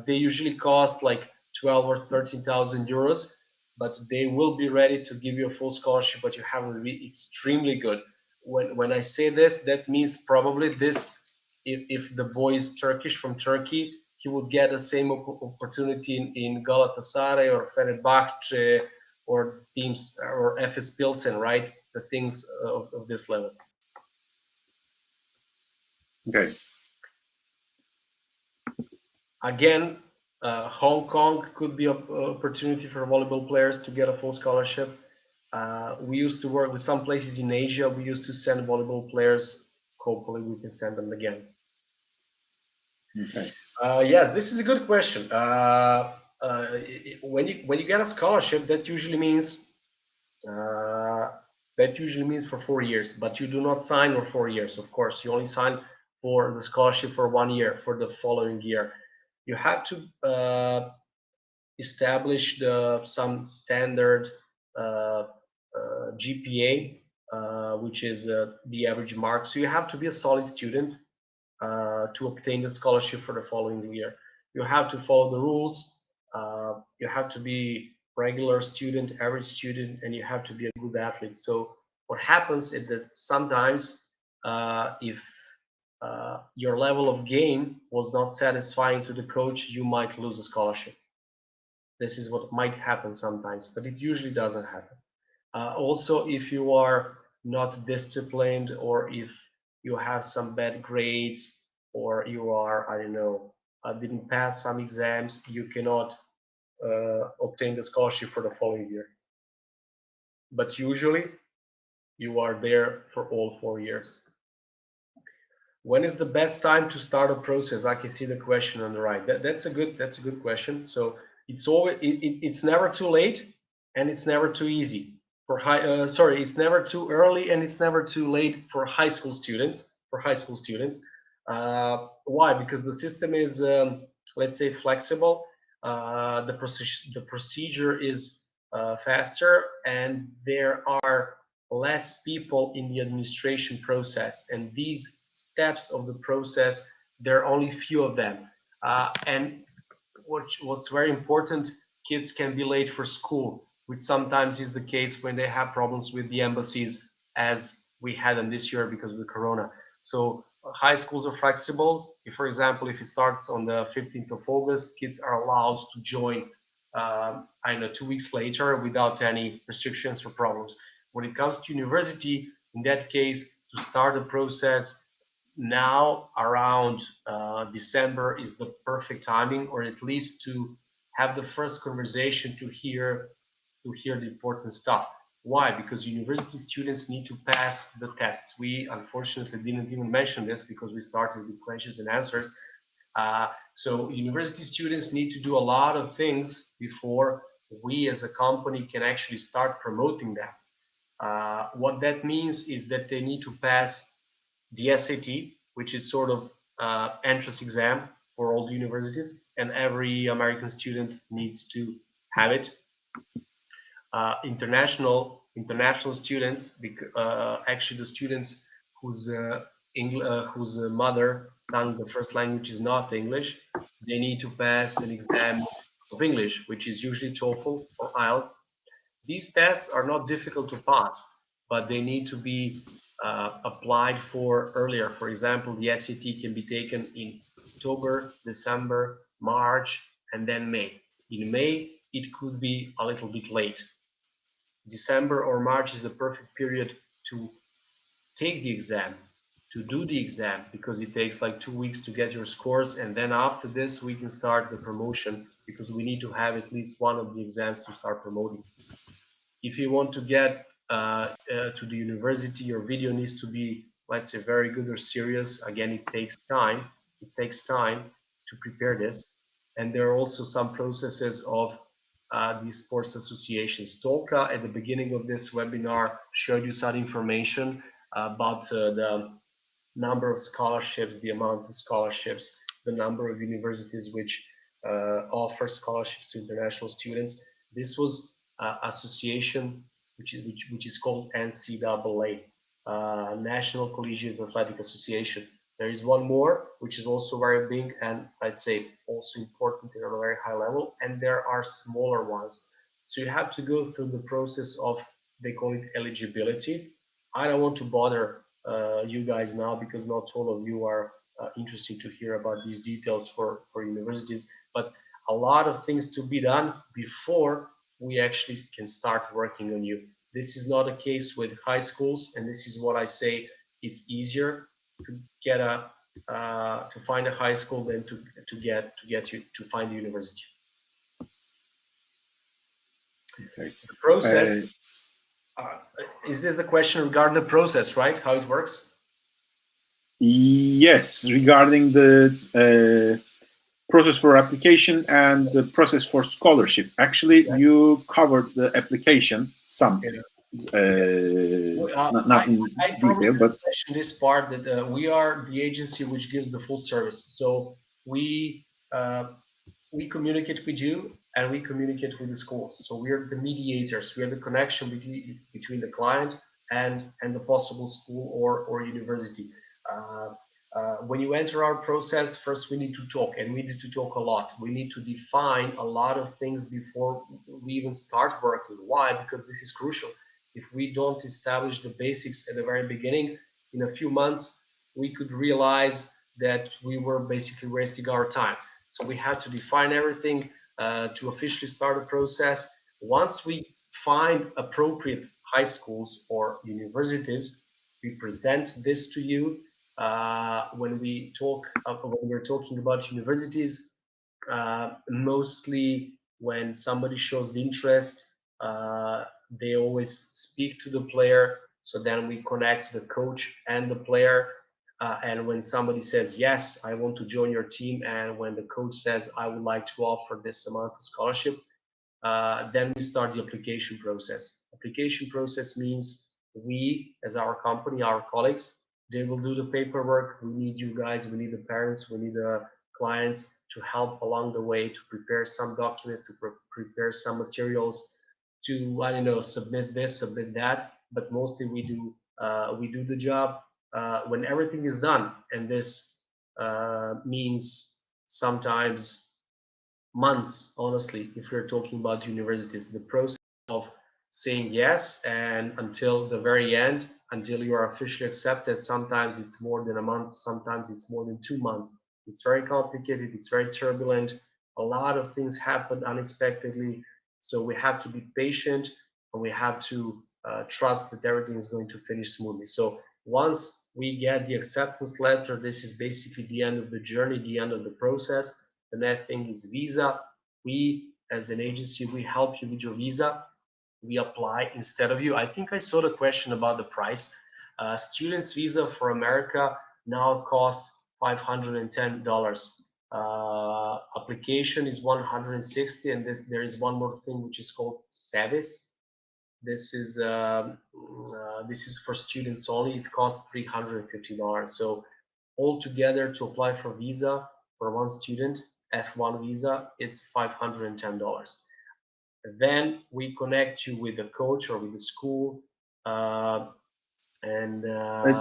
they usually cost like 12 or 13,000 euros, but they will be ready to give you a full scholarship, but you have to be extremely good. When I say this, that means probably this, if the boy is Turkish, from Turkey, he would get the same opportunity in Galatasaray or Fenerbahce or teams, or FS Pilsen, right? The things of this level. Okay. Again, Hong Kong could be an opportunity for volleyball players to get a full scholarship. We used to work with some places in Asia. We used to send volleyball players. Hopefully we can send them again. Okay. Yeah, this is a good question. When you get a scholarship, that usually means for 4 years, but you do not sign for 4 years. Of course, you only sign for the scholarship for 1 year, for the following year. You have to establish some standard GPA, which is the average mark. So you have to be a solid student to obtain the scholarship for the following year. You have to follow the rules. You have to be regular student, average student, and you have to be a good athlete. So what happens is that sometimes if your level of game was not satisfying to the coach, you might lose a scholarship. This is what might happen sometimes, but it usually doesn't happen. Also, if you are not disciplined, or if you have some bad grades, or you are, I don't know, didn't pass some exams, you cannot obtain the scholarship for the following year. But usually you are there for all 4 years. When is the best time to start a process? I can see the question on the right. That's a good question. So it's always it's never too late, and it's never too easy for it's never too early, and it's never too late for high school students. Why? Because the system is let's say flexible. The procedure is faster, and there are less people in the administration process, and these steps of the process, there are only few of them. And what's very important, kids can be late for school, which sometimes is the case when they have problems with the embassies, as we had them this year because of the corona. So high schools are flexible. If, for example, if it starts on the 15th of August, kids are allowed to join, I don't know, 2 weeks later without any restrictions or problems. When it comes to university, in that case, to start the process now around December is the perfect timing, or at least to have the first conversation to hear the important stuff. Why? Because university students need to pass the tests. We unfortunately didn't even mention this because we started with questions and answers. So university students need to do a lot of things before we as a company can actually start promoting them. What that means is that they need to pass the SAT, which is sort of entrance exam for all the universities, and every American student needs to have it. International students, actually the students whose mother tongue, the first language, is not English, they need to pass an exam of English, which is usually TOEFL or IELTS. These tests are not difficult to pass, but they need to be applied for earlier. For example, the SAT can be taken in October, December, March, and then May. In May, it could be a little bit late. December or March is the perfect period to take the exam, to do the exam, because it takes like 2 weeks to get your scores, and then after this we can start the promotion, because we need to have at least one of the exams to start promoting. If you want to get to the university, your video needs to be, let's say, very good or serious. Again, it takes time. It takes time to prepare this. And there are also some processes of these sports associations. Tolka, at the beginning of this webinar, showed you some information about the number of scholarships, the amount of scholarships, the number of universities which offer scholarships to international students. This was association which is called NCAA, National Collegiate Athletic Association. There is one more, which is also very big and I'd say also important at a very high level, and there are smaller ones. So you have to go through the process of, they call it eligibility. I don't want to bother you guys now, because not all of you are interested to hear about these details for universities, but a lot of things to be done before we actually can start working on you. This is not a case with high schools, and this is what I say, it's easier to get to find a high school than to find a university. Okay. The process. Is this the question regarding the process, right? How it works? Yes, regarding the process for application and the process for scholarship. Actually, yeah. You covered the application some. Yeah. Not in detail, but mention this part that we are the agency which gives the full service. So we communicate with you and we communicate with the schools. So we are the mediators. We are the connection between the client and the possible school or university. When you enter our process, first we need to talk, and we need to talk a lot. We need to define a lot of things before we even start working. Why? Because this is crucial. If we don't establish the basics at the very beginning, in a few months, we could realize that we were basically wasting our time. So we have to define everything to officially start the process. Once we find appropriate high schools or universities, we present this to you. When we're talking about universities, mostly when somebody shows the interest, they always speak to the player. So then we connect the coach and the player. And when somebody says, yes, I want to join your team, and when the coach says, I would like to offer this amount of scholarship, then we start the application process. Application process means we, as our company, our colleagues, they will do the paperwork. We need you guys, we need the parents, we need the clients to help along the way, to prepare some documents, to prepare some materials, to, I don't know, submit this, submit that. But mostly we do the job. When everything is done, and this means sometimes months, honestly, if we're talking about universities, the process of saying yes and until the very end, until you are officially accepted, sometimes it's more than a month, sometimes it's more than 2 months. It's very complicated, it's very turbulent, a lot of things happen unexpectedly, so we have to be patient and we have to trust that everything is going to finish smoothly. So once we get the acceptance letter, this is basically the end of the journey, the end of the process. The next thing is visa. We, as an agency, we help you with your visa. We apply instead of you. I think I saw the question about the price. Student's visa for America now costs $510. Application is $160, and there is one more thing which is called SEVIS. This is for students only. It costs $350. So altogether, to apply for visa for one student, F1 visa, it's $510. Then we connect you with the coach or with the school,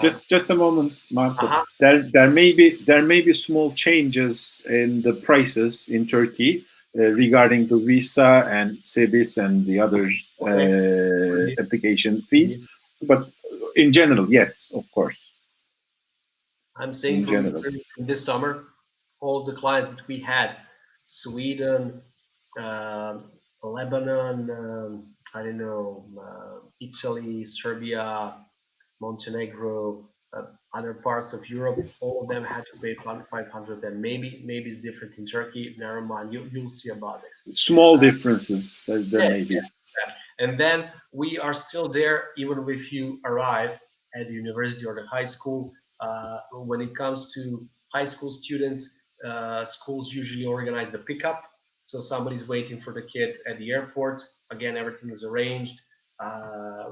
just a moment, Marko. There may be small changes in the prices in Turkey. regarding the visa and CEBIS and the other application fees. But in general, yes, of course. I'm saying from this summer, all the clients that we had, Sweden, Lebanon, I don't know, Italy, Serbia, Montenegro, other parts of Europe, all of them had to pay 500, and maybe it's different in Turkey. Never mind, you'll see about this. Small differences there may be. And then we are still there, even if you arrive at the university or the high school. When it comes to high school students, schools usually organize the pickup. So somebody's waiting for the kid at the airport. Again, everything is arranged.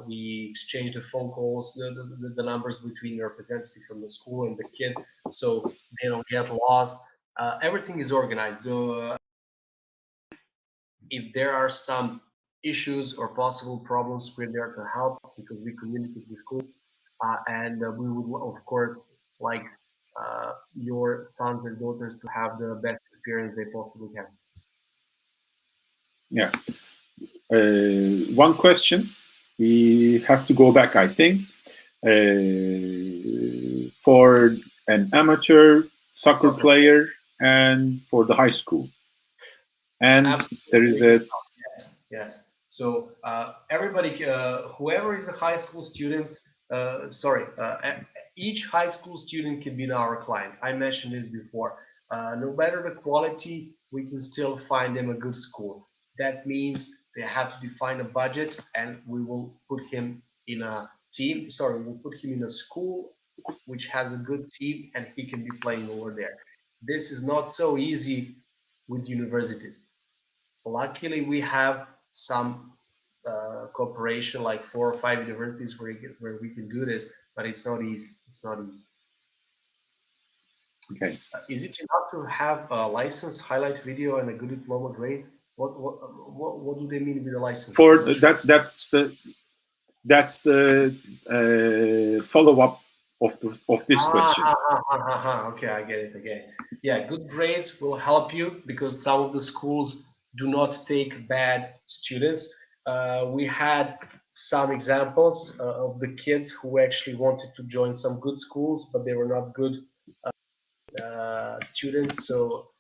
We exchange the phone calls, the numbers between the representative from the school and the kid, so they don't get lost. Everything is organized. If there are some issues or possible problems, we're there to help, because we communicate with schools, and we would, of course, like your sons and daughters to have the best experience they possibly can. Yeah. One question. We have to go back, I think, for an amateur soccer player and for the high school. And absolutely. There is a... Yes. So everybody, whoever is a high school student, each high school student can be our client. I mentioned this before. No matter the quality, we can still find them a good school. That means they have to define a budget, and we will put him in a team. We'll put him in a school which has a good team, and he can be playing over there. This is not so easy with universities. Luckily, we have some cooperation, like 4 or 5 universities where we can do this, but it's not easy. It's not easy. Okay. Is it enough to have a license, highlight video, and a good diploma grade? What do they mean with a license? For that's the follow-up of this question. Okay, I get it again. Yeah, good grades will help you, because some of the schools do not take bad students. We had some examples of the kids who actually wanted to join some good schools, but they were not good students. So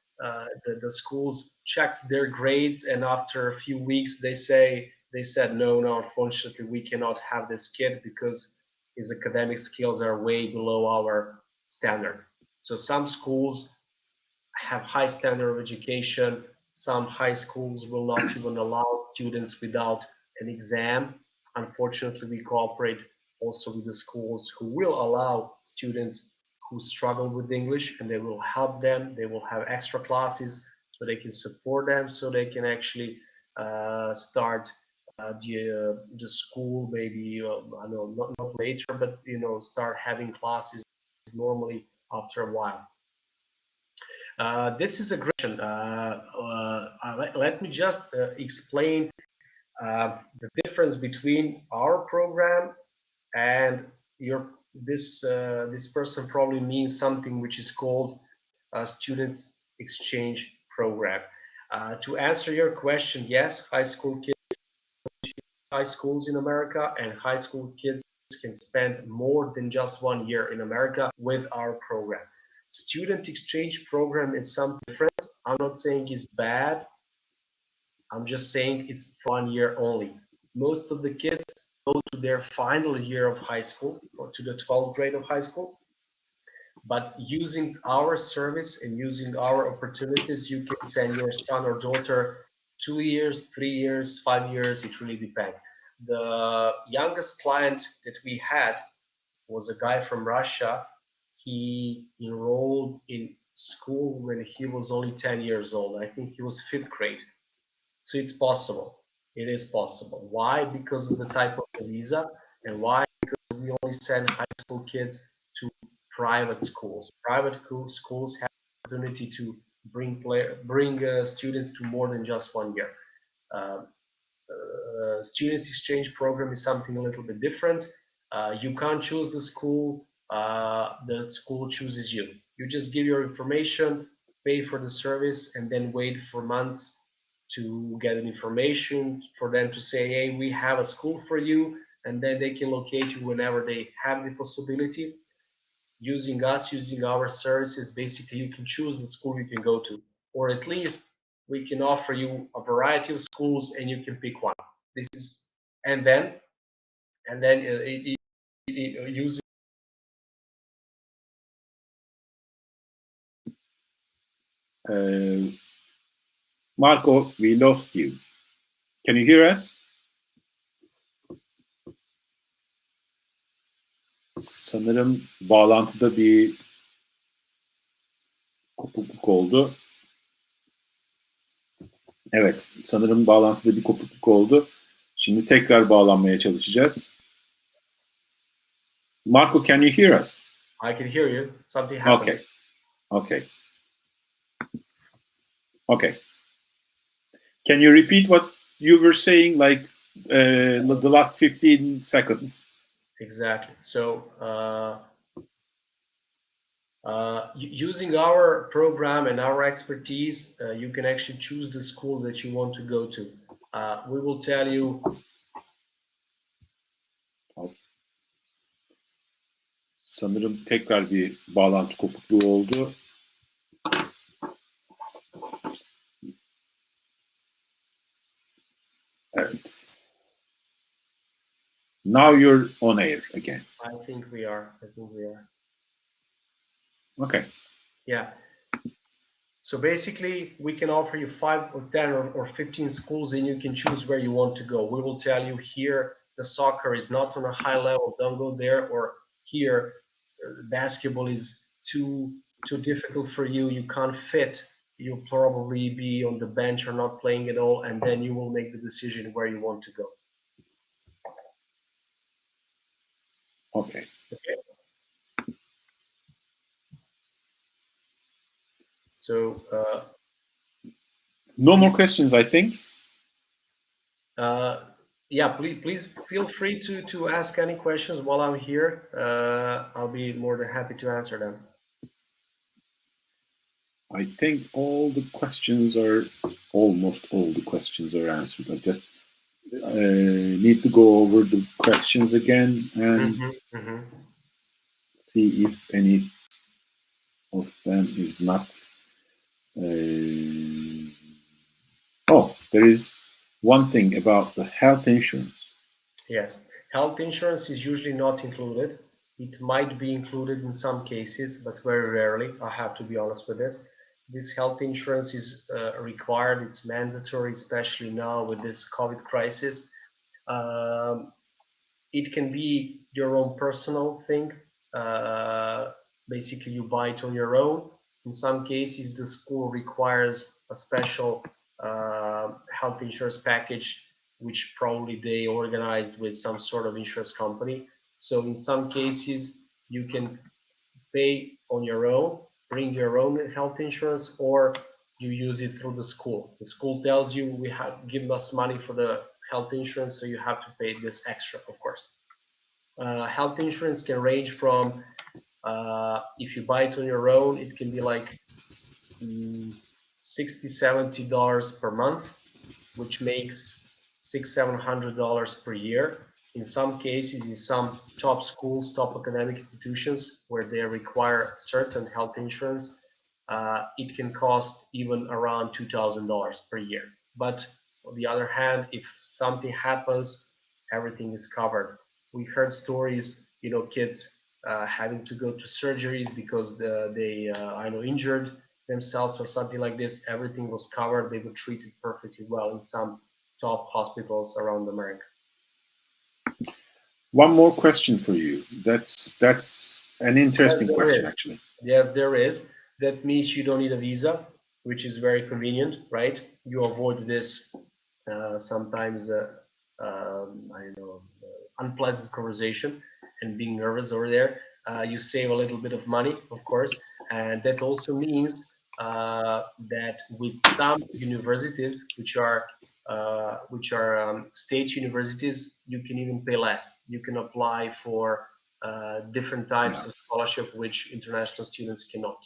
the schools checked their grades, and after a few weeks, they said, no, unfortunately, we cannot have this kid because his academic skills are way below our standard. So some schools have high standard of education. Some high schools will not even allow students without an exam. Unfortunately, we cooperate also with the schools who will allow students who struggle with English, and they will help them. They will have extra classes so they can support them, so they can actually start the school maybe, I don't know, not later, but start having classes normally after a while. This is a great question. Let me just explain the difference between our program and this person probably means something which is called a students exchange program. To answer your question, yes, high school kids, high schools in America, and high school kids can spend more than just 1 year in America with our program. Student exchange program is something different. I'm not saying it's bad. I'm just saying it's 1 year only. Most of the kids go to their final year of high school, or to the 12th grade of high school. But using our service and using our opportunities, you can send your son or daughter 2 years, 3 years, 5 years. It really depends. The youngest client that we had was a guy from Russia. He enrolled in school when he was only 10 years old. I think he was 5th grade. So it's possible. It is possible. Why? Because of the type of the visa. And why? Because we only send high school kids to private schools. Private schools have the opportunity to bring students to more than just 1 year. Student exchange program is something a little bit different. You can't choose the school chooses you. You just give your information, pay for the service, and then wait for months to get an information, for them to say, hey, we have a school for you, and then they can locate you whenever they have the possibility. Using us, using our services, basically you can choose the school you can go to, or at least we can offer you a variety of schools and you can pick one. This is, and then using. Marco, we lost you. Can you hear us? Sanırım bağlantıda bir kopukluk oldu. Evet, sanırım bağlantıda bir kopukluk oldu. Şimdi tekrar bağlanmaya çalışacağız. Marco, can you hear us? I can hear you. Something happened. Okay. Can you repeat what you were saying, like the last 15 seconds? Exactly. So using our program and our expertise, you can actually choose the school that you want to go to. We will tell you. Sanırım tekrar bir bağlantı kopukluğu oldu. Evet. Now you're on air again. I think we are. Okay. Yeah. So basically, we can offer you 5 or 10 or 15 schools, and you can choose where you want to go. We will tell you here the soccer is not on a high level, don't go there, or here basketball is too difficult for you, you can't fit, you'll probably be on the bench or not playing at all, and then you will make the decision where you want to go. Okay. So no more questions, I think. Yeah, please feel free to ask any questions while I'm here. I'll be more than happy to answer them. I think almost all the questions are answered. I just need to go over the questions again and see if any of them is not. There is one thing about the health insurance. Yes, health insurance is usually not included. It might be included in some cases, but very rarely. I have to be honest with this. This health insurance is required. It's mandatory, especially now with this COVID crisis. It can be your own personal thing. Basically, you buy it on your own. In some cases, the school requires a special health insurance package, which probably they organized with some sort of insurance company. So in some cases, you can pay on your own, bring your own health insurance, or you use it through the school. The school tells you, we have given us money for the health insurance, so you have to pay this extra, of course. Health insurance can range from, if you buy it on your own, it can be like $60-70 per month, which makes $600-700 per year. In some cases, in some top schools, top academic institutions, where they require certain health insurance, it can cost even around $2,000 per year. But on the other hand, if something happens, everything is covered. We heard stories, kids having to go to surgeries because they injured themselves or something like this. Everything was covered. They were treated perfectly well in some top hospitals around America. One more question for you. That's an interesting question, actually. Yes, there is. That means you don't need a visa, which is very convenient, right? You avoid this sometimes unpleasant conversation and being nervous over there. You save a little bit of money, of course, and that also means that with some universities, which are state universities, you can even pay less. You can apply for different types of scholarship, which international students cannot.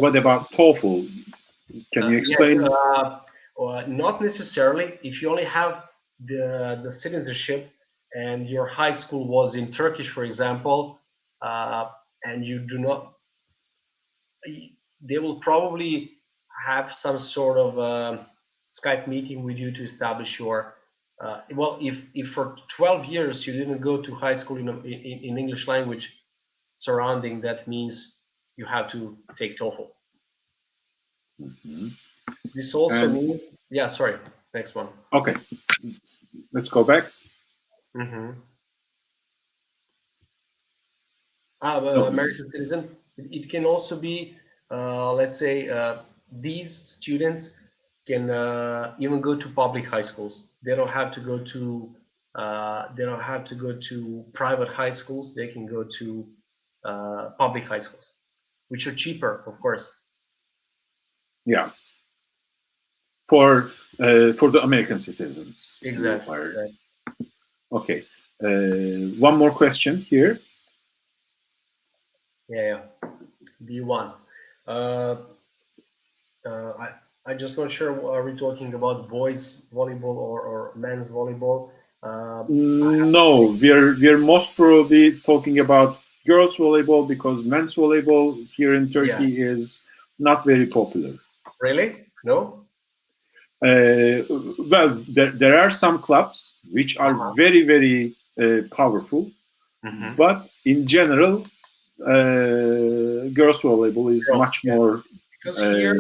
What about TOEFL? Can you explain? Not necessarily. If you only have the citizenship and your high school was in Turkish, for example, and you do not, they will probably have some sort of Skype meeting with you to establish your. Well, if for 12 years you didn't go to high school in English language surrounding, that means you have to take TOEFL. Mm-hmm. This also means, yeah, sorry, next one. Okay, let's go back. Mm-hmm. American citizen. It can also be, let's say, these students can even go to public high schools. They don't have to go to private high schools. They can go to public high schools, which are cheaper, of course. Yeah. For the American citizens. Exactly. Okay. One more question here. Yeah. B1. I'm just not sure. Are we talking about boys volleyball or men's volleyball? No, we're most probably talking about girls volleyball, because men's volleyball here in Turkey is not very popular. Really? No? Well, there are some clubs which are very, very powerful, but in general, girls volleyball is much more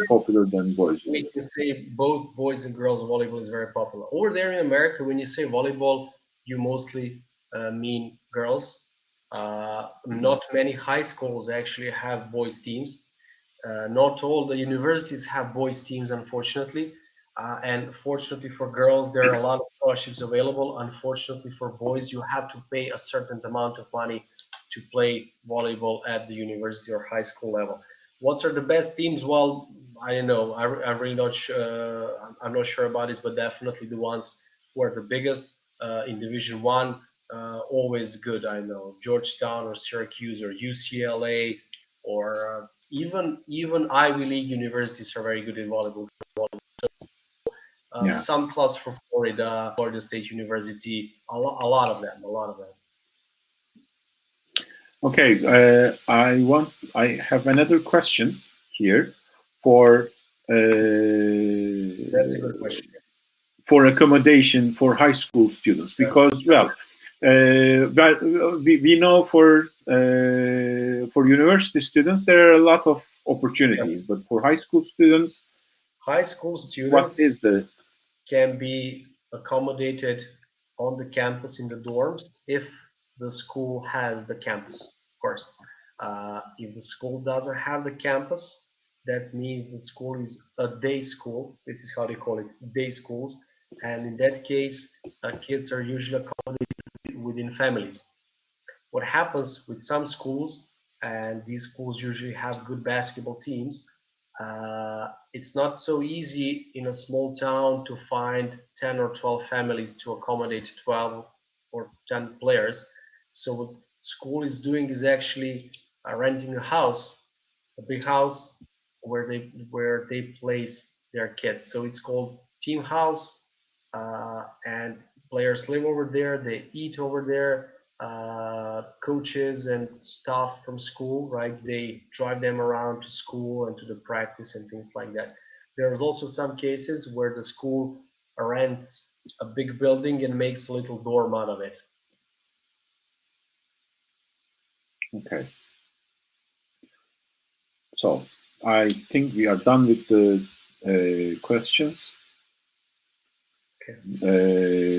popular than boys volleyball. We can say both boys and girls volleyball is very popular. Over there in America, when you say volleyball, you mostly mean girls. Not many high schools actually have boys teams. Not all the universities have boys teams, unfortunately. And fortunately for girls, there are a lot of scholarships available. Unfortunately for boys, you have to pay a certain amount of money to play volleyball at the university or high school level. What are the best teams? Well, I don't know. I'm really not sure. I'm not sure about this, but definitely the ones who are the biggest in Division One, always good. I know Georgetown or Syracuse or UCLA or even Ivy League universities are very good in volleyball. Some clubs from Florida State University, a lot of them. Okay, I have another question here for That's a good question. For accommodation for high school students, because we know for university students there are a lot of opportunities, but for high school students, what is the can be accommodated on the campus in the dorms if the school has the campus, of course. If the school doesn't have the campus, that means the school is a day school. This is how they call it, day schools. And in that case, kids are usually accommodated within families. What happens with some schools, and these schools usually have good basketball teams, it's not so easy in a small town to find 10 or 12 families to accommodate 12 or 10 players. So what school is doing is actually renting a house, a big house where they place their kids. So it's called team house, and players live over there, they eat over there. Coaches and staff from school, right? They drive them around to school and to the practice and things like that. There's also some cases where the school rents a big building and makes a little dorm out of it. Okay. So I think we are done with the questions. Okay.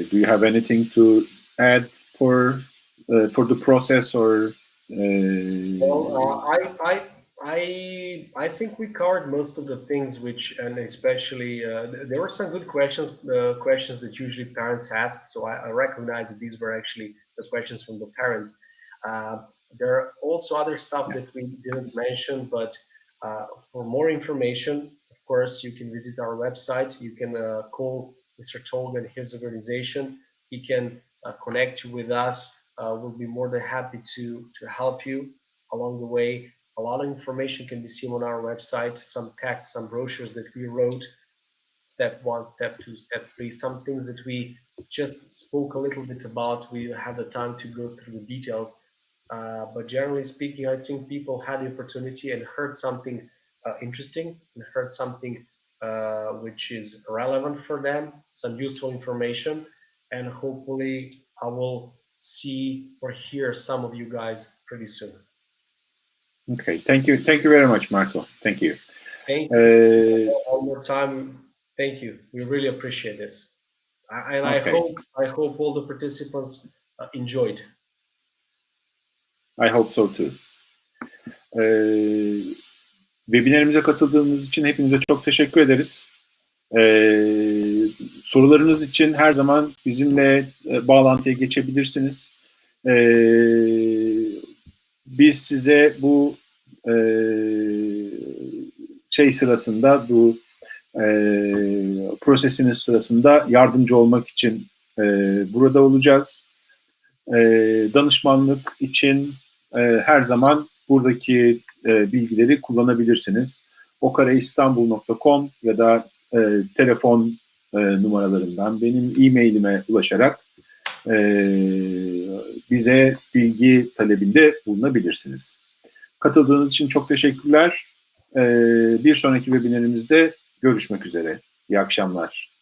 Do you have anything to add for the process, or? Well, I think we covered most of the things, and especially there were some good questions that usually parents ask. So I recognize that these were actually the questions from the parents. There are also other stuff that we didn't mention, but for more information, of course, you can visit our website. You can call Mr. Tolg and his organization. He can connect you with us. We'll be more than happy to help you along the way. A lot of information can be seen on our website, some texts, some brochures that we wrote. step 1, step 2, step 3, some things that we just spoke a little bit about. We had the time to go through the details. But generally speaking, I think people had the opportunity and heard something interesting and heard something which is relevant for them, some useful information, and hopefully I will see or hear some of you guys pretty soon. Okay, thank you very much, Marko. Thank you. Thank you. One more time, thank you. We really appreciate this, and okay. I hope all the participants enjoyed. I hope so too. Webinarimize katıldığınız için hepinize çok teşekkür ederiz. Sorularınız için her zaman bizimle bağlantıya geçebilirsiniz. Biz size bu sırasında, bu prosesiniz sırasında yardımcı olmak için burada olacağız. Danışmanlık için her zaman buradaki bilgileri kullanabilirsiniz. Okareistanbul.com ya da telefon numaralarından benim e-mailime ulaşarak bize bilgi talebinde bulunabilirsiniz. Katıldığınız için çok teşekkürler. Bir sonraki webinarimizde görüşmek üzere. İyi akşamlar.